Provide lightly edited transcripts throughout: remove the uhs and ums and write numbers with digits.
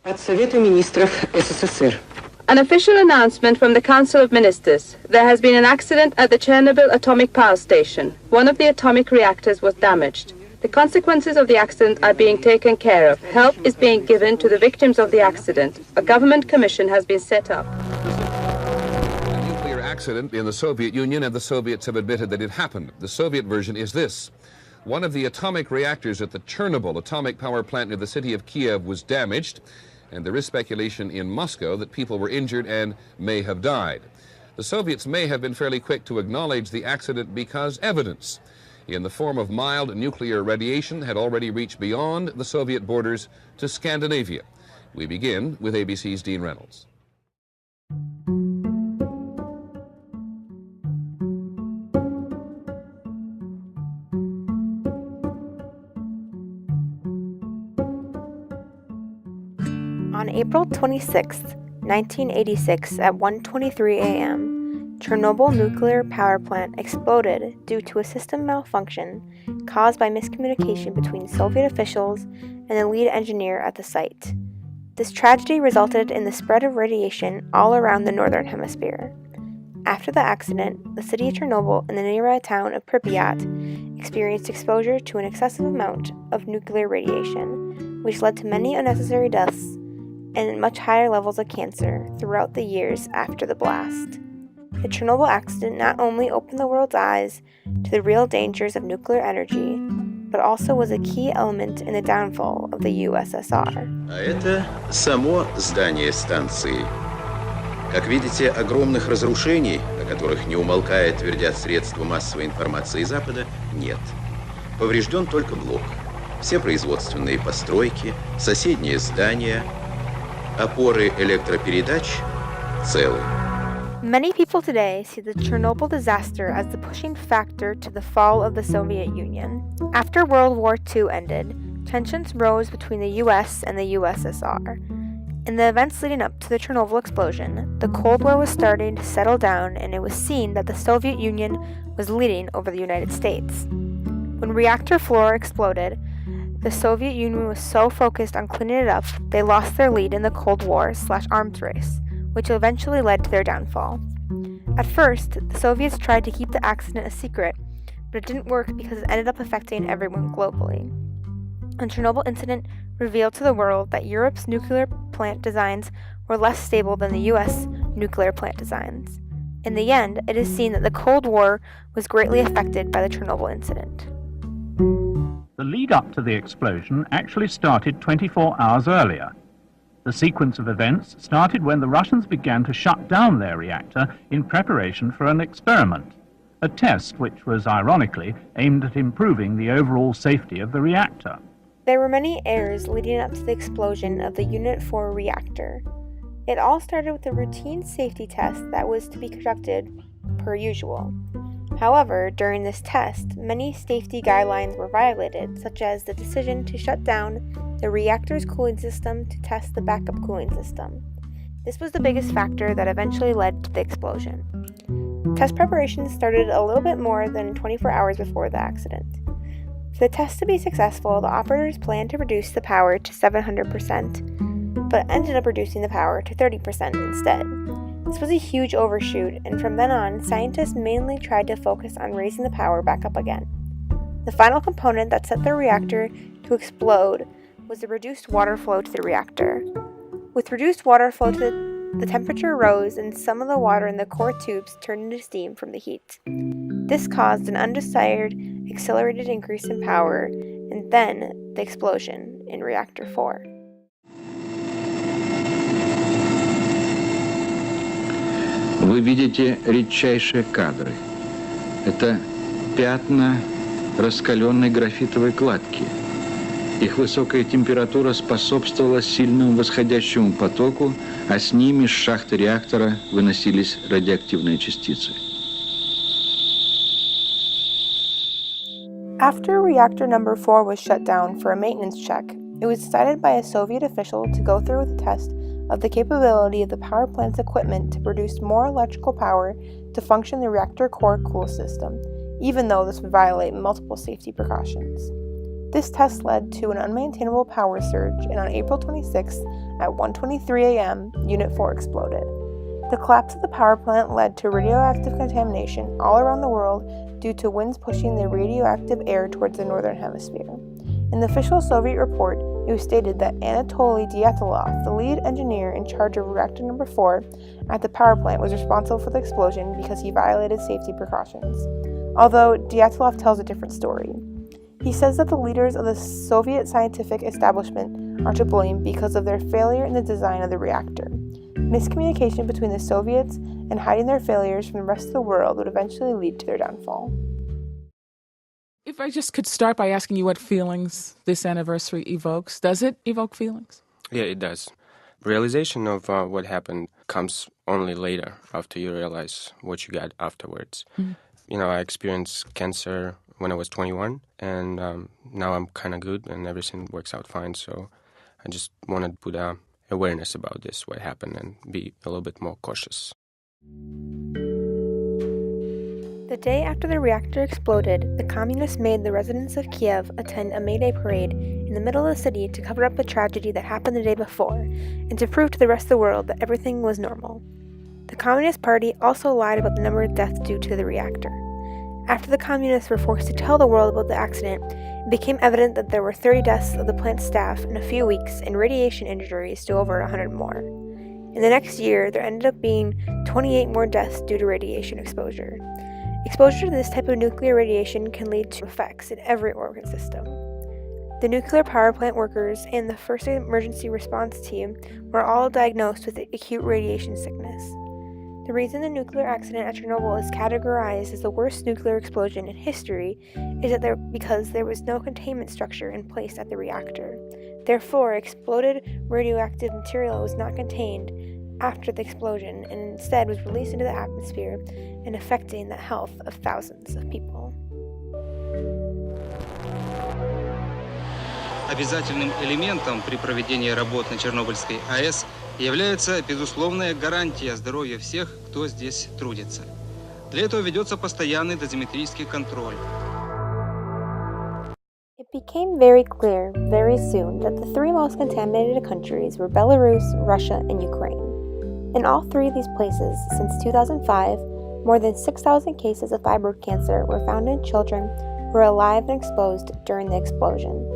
От Совета министров СССР. An official announcement from the Council of Ministers. There has been an accident at the Chernobyl atomic power station. One of the atomic reactors was damaged. The consequences of the accident are being taken care of. Help is being given to the victims of the accident. A government commission has been set up. A nuclear accident in the Soviet Union, and the Soviets have admitted that it happened. The Soviet version is this. One of the atomic reactors at the Chernobyl atomic power plant near the city of Kiev was damaged, and there is speculation in Moscow that people were injured and may have died. The Soviets may have been fairly quick to acknowledge the accident because evidence in the form of mild nuclear radiation had already reached beyond the Soviet borders to Scandinavia. We begin with ABC's Dean Reynolds. On April 26, 1986 at 1:23 a.m., Chernobyl nuclear power plant exploded due to a system malfunction caused by miscommunication between Soviet officials and the lead engineer at the site. This tragedy resulted in the spread of radiation all around the northern hemisphere. After the accident, the city of Chernobyl and the nearby town of Pripyat experienced exposure to an excessive amount of nuclear radiation, which led to many unnecessary deaths and much higher levels of cancer throughout the years after the blast. The Chernobyl accident not only opened the world's eyes to the real dangers of nuclear energy, but also was a key element in the downfall of the USSR. А это само здание станции. Как видите, огромных разрушений, о которых не умолкая твердят средства массовой информации Запада, нет. Поврежден только блок. Все производственные постройки, соседние здания, опоры электропередач целы. Many people today see the Chernobyl disaster as the pushing factor to the fall of the Soviet Union. After World War II ended, tensions rose between the US and the USSR. In the events leading up to the Chernobyl explosion, the Cold War was starting to settle down, and it was seen that the Soviet Union was leading over the United States. When reactor floor exploded, the Soviet Union was so focused on cleaning it up, they lost their lead in the Cold War/arms race, which eventually led to their downfall. At first, the Soviets tried to keep the accident a secret, but it didn't work because it ended up affecting everyone globally. The Chernobyl incident revealed to the world that Europe's nuclear plant designs were less stable than the US nuclear plant designs. In the end, it is seen that the Cold War was greatly affected by the Chernobyl incident. The lead-up to the explosion actually started 24 hours earlier. The sequence of events started when the Russians began to shut down their reactor in preparation for an experiment, a test which was ironically aimed at improving the overall safety of the reactor. There were many errors leading up to the explosion of the Unit 4 reactor. It all started with a routine safety test that was to be conducted per usual. However, during this test, many safety guidelines were violated, such as the decision to shut down the reactor's cooling system to test the backup cooling system. This was the biggest factor that eventually led to the explosion. Test preparations started a little bit more than 24 hours before the accident. For the test to be successful, the operators planned to reduce the power to 700%, but ended up reducing the power to 30% instead. This was a huge overshoot, and from then on, scientists mainly tried to focus on raising the power back up again. The final component that set the reactor to explode was the reduced water flow to the reactor. With reduced water flow, the temperature rose, and some of the water in the core tubes turned into steam from the heat. This caused an undesired, accelerated increase in power, and then the explosion in Reactor 4. Вы видите редчайшие кадры. Это пятна раскаленной графитовой кладки. Их высокая температура способствовала сильному восходящему потоку, а с ними с шахты реактора выносились радиоактивные частицы. After reactor number 4 was shut down for a maintenance check, it was decided by a Soviet official to go through with a test of the capability of the power plant's equipment to produce more electrical power to function the reactor core cool system, even though this would violate multiple safety precautions. This test led to an unmaintainable power surge, and on April 26 at 1:23 a.m., Unit 4 exploded. The collapse of the power plant led to radioactive contamination all around the world due to winds pushing the radioactive air towards the northern hemisphere. In the official Soviet report, it was stated that Anatoly Dyatlov, the lead engineer in charge of reactor number 4 at the power plant, was responsible for the explosion because he violated safety precautions. Although Dyatlov tells a different story. He says that the leaders of the Soviet scientific establishment are to blame because of their failure in the design of the reactor. Miscommunication between the Soviets and hiding their failures from the rest of the world would eventually lead to their downfall. If I just could start by asking you what feelings this anniversary evokes. Does it evoke feelings? Yeah, it does. Realization of what happened comes only later, after you realize what you got afterwards. Mm-hmm. I experienced cancer when I was 21, and now I'm kind of good and everything works out fine. So I just want to put awareness about this, what happened, and be a little bit more cautious. The day after the reactor exploded, the communists made the residents of Kiev attend a May Day parade in the middle of the city to cover up the tragedy that happened the day before, and to prove to the rest of the world that everything was normal. The Communist Party also lied about the number of deaths due to the reactor. After the communists were forced to tell the world about the accident, it became evident that there were 30 deaths of the plant staff in a few weeks and radiation injuries to over 100 more. In the next year, there ended up being 28 more deaths due to radiation exposure. Exposure to this type of nuclear radiation can lead to effects in every organ system. The nuclear power plant workers and the first emergency response team were all diagnosed with acute radiation sickness. The reason the nuclear accident at Chernobyl is categorized as the worst nuclear explosion in history is because there was no containment structure in place at the reactor. Therefore, exploded radioactive material was not contained after the explosion and instead was released into the atmosphere and affecting the health of thousands of people. Обязательным элементом при проведении работ на Чернобыльской АЭС является безусловная гарантия здоровья всех, кто здесь трудится. Для этого ведется постоянный дозиметрический контроль. It became very clear very soon that the three most contaminated countries were Belarus, Russia, and Ukraine. In all three of these places, since 2005, more than 6,000 cases of thyroid cancer were found in children who were alive and exposed during the explosion.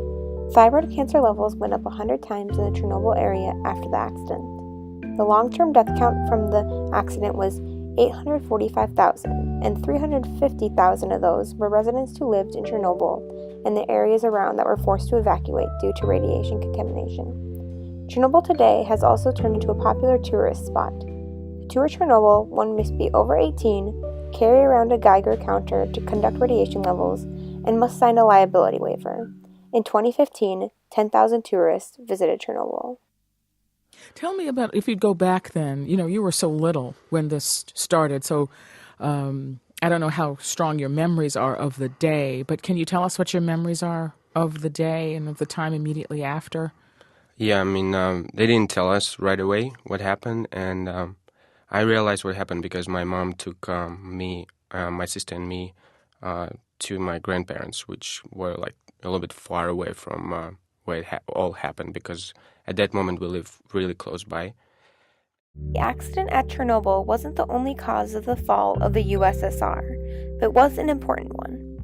Thyroid cancer levels went up 100 times in the Chernobyl area after the accident. The long-term death count from the accident was 845,000, and 350,000 of those were residents who lived in Chernobyl and the areas around that were forced to evacuate due to radiation contamination. Chernobyl today has also turned into a popular tourist spot. To tour Chernobyl, one must be over 18, carry around a Geiger counter to conduct radiation levels, and must sign a liability waiver. In 2015, 10,000 tourists visited Chernobyl. Tell me about, if you'd go back then, you were so little when this started, so I don't know how strong your memories are of the day, but can you tell us what your memories are of the day and of the time immediately after? Yeah, they didn't tell us right away what happened, and I realized what happened because my mom took my sister and me to my grandparents, which were like a little bit far away from where it all happened, because at that moment we lived really close by. The accident at Chernobyl wasn't the only cause of the fall of the USSR, but was an important one.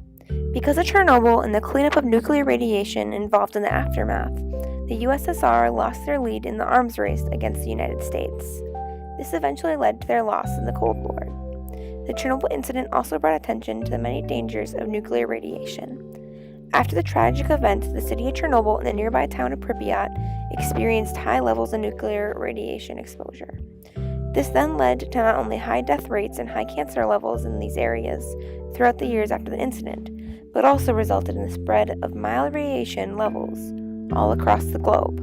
Because of Chernobyl and the cleanup of nuclear radiation involved in the aftermath, the USSR lost their lead in the arms race against the United States. This eventually led to their loss in the Cold War. The Chernobyl incident also brought attention to the many dangers of nuclear radiation. After the tragic event, the city of Chernobyl and the nearby town of Pripyat experienced high levels of nuclear radiation exposure. This then led to not only high death rates and high cancer levels in these areas throughout the years after the incident, but also resulted in the spread of mild radiation levels all across the globe.